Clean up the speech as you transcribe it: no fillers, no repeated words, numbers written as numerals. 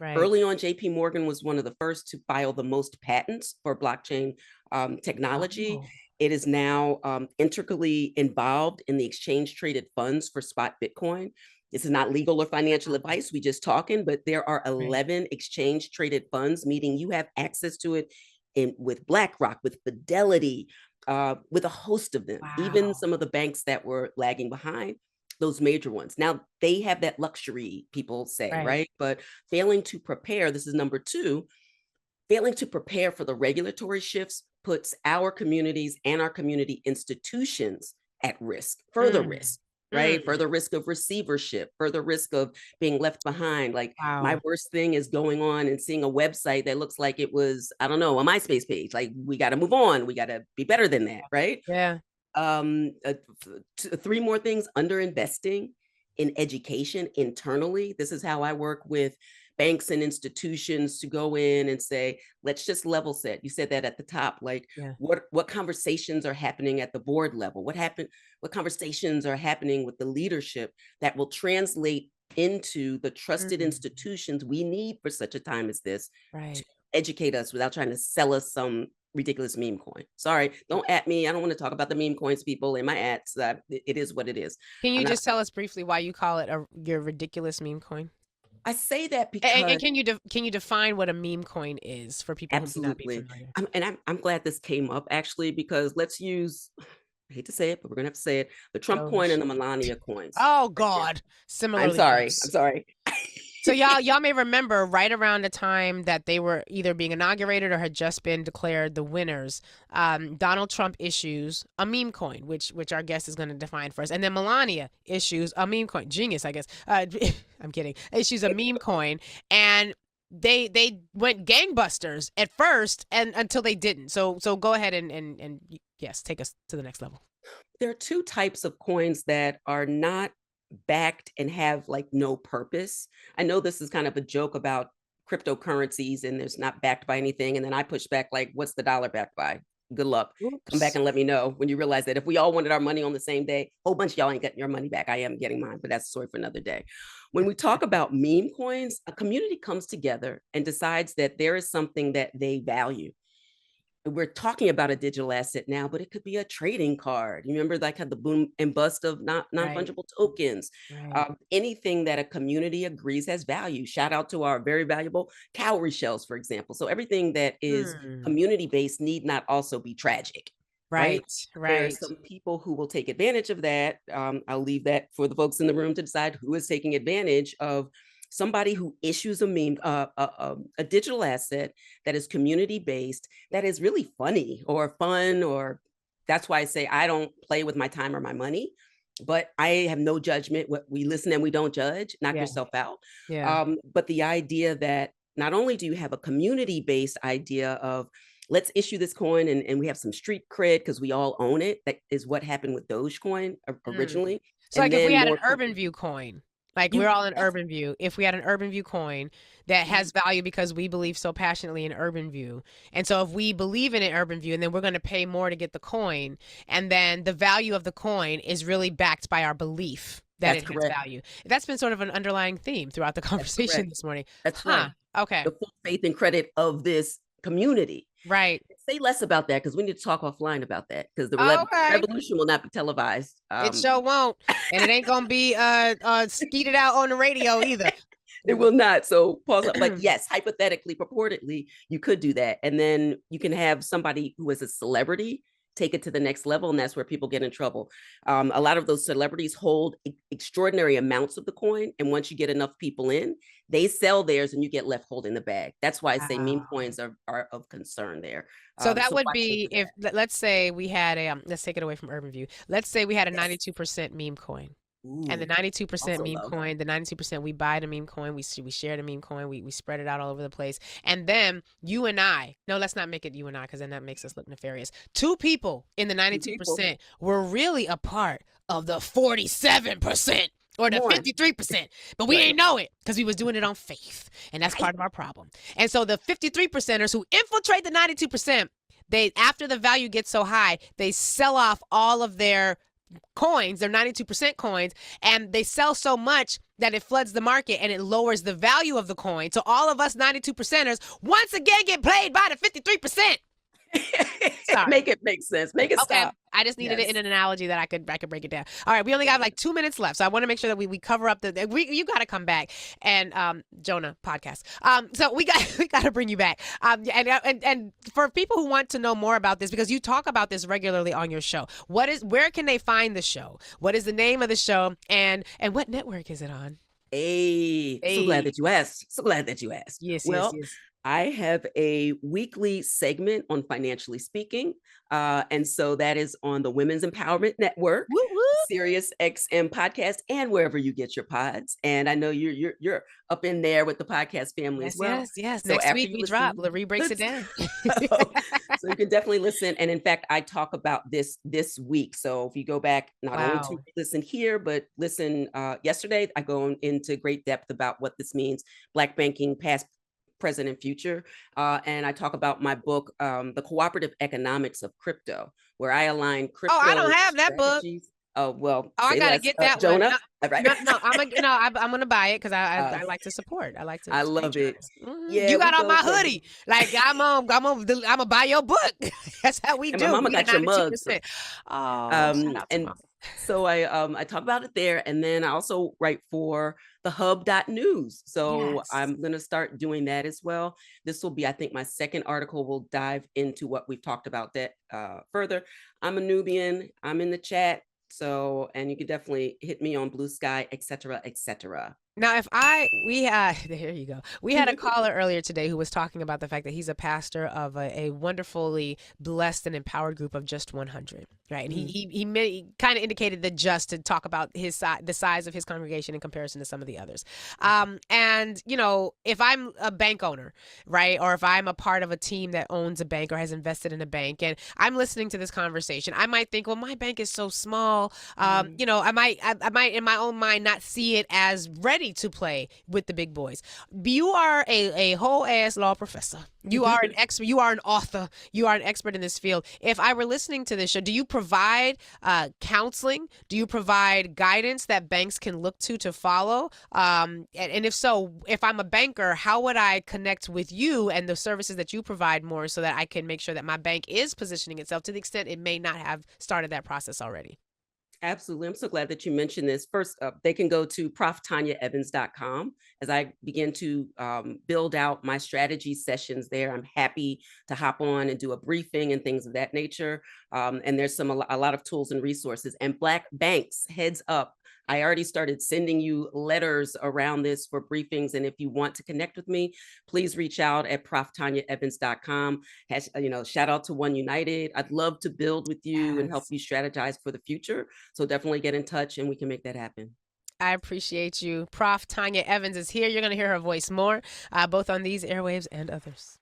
Right. Early on, JP Morgan was one of the first to file the most patents for blockchain technology. Oh, It is now integrally involved in the exchange traded funds for spot Bitcoin. This is not legal or financial advice. We just talking, but there are right. 11 exchange traded funds, meaning you have access to it with BlackRock, with Fidelity, with a host of them, even Wow. some of the banks that were lagging behind, those major ones. Now they have that luxury, people say, Right. right? But failing to prepare, this is number two, failing to prepare for the regulatory shifts puts our communities and our community institutions at risk, further Mm, risk, right? mm. Further risk of receivership, further risk of being left behind. Like my Wow. worst thing is going on and seeing a website that looks like it was, I don't know, a MySpace page. Like we got to move on. We got to be better than that, right? Yeah. um uh, Three more things: under investing in education internally. This is how I work with banks and institutions to go in and say, let's just level set. You said that at the top, like Yeah. what conversations are happening at the board level, what conversations are happening with the leadership that will translate into the trusted Mm, institutions we need for such a time as this to right. educate us without trying to sell us some ridiculous meme coin. Sorry, don't at me. I don't want to talk about the meme coins, people, in my ads. It is what it is. Can I'm you not. just tell us briefly why you call it your ridiculous meme coin? I say that And because can you define what a meme coin is for people who may not be absolutely, familiar? I'm glad this came up actually because let's use. I hate to say it, but we're gonna have to say it: the Trump coin and Doge. the Melania coins. Oh Right there. God. I'm Similarly sorry. I'm gross. sorry. So y'all may remember right around the time that they were either being inaugurated or had just been declared the winners, Donald Trump issues a meme coin, which our guest is going to define for us, and then Melania issues a meme coin. Genius, I guess. I'm kidding. Issues a meme coin, and they went gangbusters at first, and until they didn't. So go ahead and yes, take us to the next level. There are two types of coins that are not backed and have like no purpose. I know this is kind of a joke about cryptocurrencies and there's not backed by anything. And then I push back, like, what's the dollar backed by? Good luck. Come back Oops. and let me know when you realize that if we all wanted our money on the same day, a whole bunch of y'all ain't getting your money back. I am getting mine, but that's a story for another day. When we talk about meme coins, a community comes together and decides that there is something that they value. We're talking about a digital asset now, but it could be a trading card. You remember like had the boom and bust of Right. non-fungible tokens. Right. Anything that a community agrees has value. Shout out to our very valuable cowrie shells, for example. So everything that is Hmm. community based need not also be tragic, right? Right. There are Right. some people who will take advantage of that. I'll leave that for the folks in the room to decide who is taking advantage of somebody who issues a meme, a digital asset that is community based, that is really funny or fun, or that's why I say I don't play with my time or my money, but I have no judgment. What we listen and we don't judge. Knock Yeah. yourself out. Yeah. But the idea that not only do you have a community based idea of let's issue this coin and we have some street cred because we all own it. That is what happened with Dogecoin Mm. originally. So And like if we then had an more Urban people, View coin, like we're you, all in that's, Urban View, if we had an Urban View coin that has value because we believe so passionately in Urban View. And so if we believe in an Urban View and then we're going to pay more to get the coin, and then the value of the coin is really backed by our belief that that's it has correct. value. That's been sort of an underlying theme throughout the That's conversation correct. this morning. That's Huh. right. Okay. The full faith and credit of this community. Right. Say less about that because we need to talk offline about that because the Okay. revolution will not be televised. It sure won't. And it ain't going to be skeeted out on the radio either. It will not. So pause up. But yes, hypothetically, purportedly, you could do that. And then you can have somebody who is a celebrity take it to the next level. And that's where people get in trouble. A lot of those celebrities hold extraordinary amounts of the coin. And once you get enough people in, they sell theirs and you get left holding the bag. That's why I say meme Wow. coins are of concern there. So that So would watch out be for if that. let's say we had a let's take it away from Urban View. Let's say we had a Yes. 92% meme coin. And the Ooh, 92% also meme love. coin, the 92% we buy the meme coin, we share the meme coin, we spread it out all over the place. And then you and I, no, let's not make it you and I because then that makes us look nefarious. Two people in the Two people. 92% were really a part of the 47% or Come the on. 53%, but we Right. ain't know it because we was doing it on faith. And that's Right. part of our problem. And so the 53%ers who infiltrate the 92%, they after the value gets so high, they sell off all of their coins, they're 92% coins, and they sell so much that it floods the market and it lowers the value of the coin. So all of us 92 percenters once again get played by the 53%. Sorry. Make it make sense. Make it Okay. stop. I just needed it in Yes. an analogy that I could break it down. All right, we only got like 2 minutes left, so I want to make sure that we cover up you got to come back and Jonah podcast. So we got to bring you back. And for people who want to know more about this, because you talk about this regularly on your show, where can they find the show? What is the name of the show, and what network is it on? Hey, so glad that you asked. So glad that you asked. Yes, Well, yes. I have a weekly segment on financially speaking. And so that is on the Women's Empowerment Network, Woo woo. SiriusXM podcast, and wherever you get your pods. And I know you're up in there with the podcast family as well. Yes. So Next after week you we listen, drop. Lurie breaks it down. so you can definitely listen. And in fact, I talk about this week. So if you go back, not only to Wow. listen here, but listen yesterday, I go into great depth about what this means: Black banking, past, present, and future. And I talk about my book, The Cooperative Economics of Crypto, where I align Oh, I crypto don't have that book. strategies. Oh, well, Oh, I say gotta less, get that one. Jonah. No, All right. no, I'm gonna buy it because Uh, I like to support. I like to I love it. patronize. Yeah, You we got on go my from, hoodie. Like I'm gonna buy your book. That's how we and my do. mama We the got your mug. 92%. Oh, shout out to And mom. so I talk about it there, and then I also write for the hub.news. So Yes. I'm gonna start doing that as well. This will be, I think, my second article will dive into what we've talked about that further. I'm a Nubian, I'm in the chat. So, and you can definitely hit me on Blue Sky, etc., etc. Now, there you go. We had a caller earlier today who was talking about the fact that he's a pastor of a wonderfully blessed and empowered group of just 100, right? And he kind of indicated the just to talk about the size of his congregation in comparison to some of the others. And if I'm a bank owner, right, or if I'm a part of a team that owns a bank or has invested in a bank, and I'm listening to this conversation, I might think, well, my bank is so small. I might in my own mind not see it as ready to play with the big boys. You are a whole ass law professor. You are an expert. You are an author. You are an expert in this field. If I were listening to this show, do you provide counseling? Do you provide guidance that banks can look to follow? And if so, if I'm a banker, how would I connect with you and the services that you provide more so that I can make sure that my bank is positioning itself to the extent it may not have started that process already? Absolutely. I'm so glad that you mentioned this. First up, they can go to proftanyaevans.com as I begin to build out my strategy sessions there. I'm happy to hop on and do a briefing and things of that nature. And there's a lot of tools and resources. And Black banks, heads up. I already started sending you letters around this for briefings. And if you want to connect with me, please reach out at proftanyaevans.com. Shout out to One United. I'd love to build with you and help Yes. you strategize for the future. So definitely get in touch and we can make that happen. I appreciate you. Prof. Tonya Evans is here. You're going to hear her voice more, both on these airwaves and others.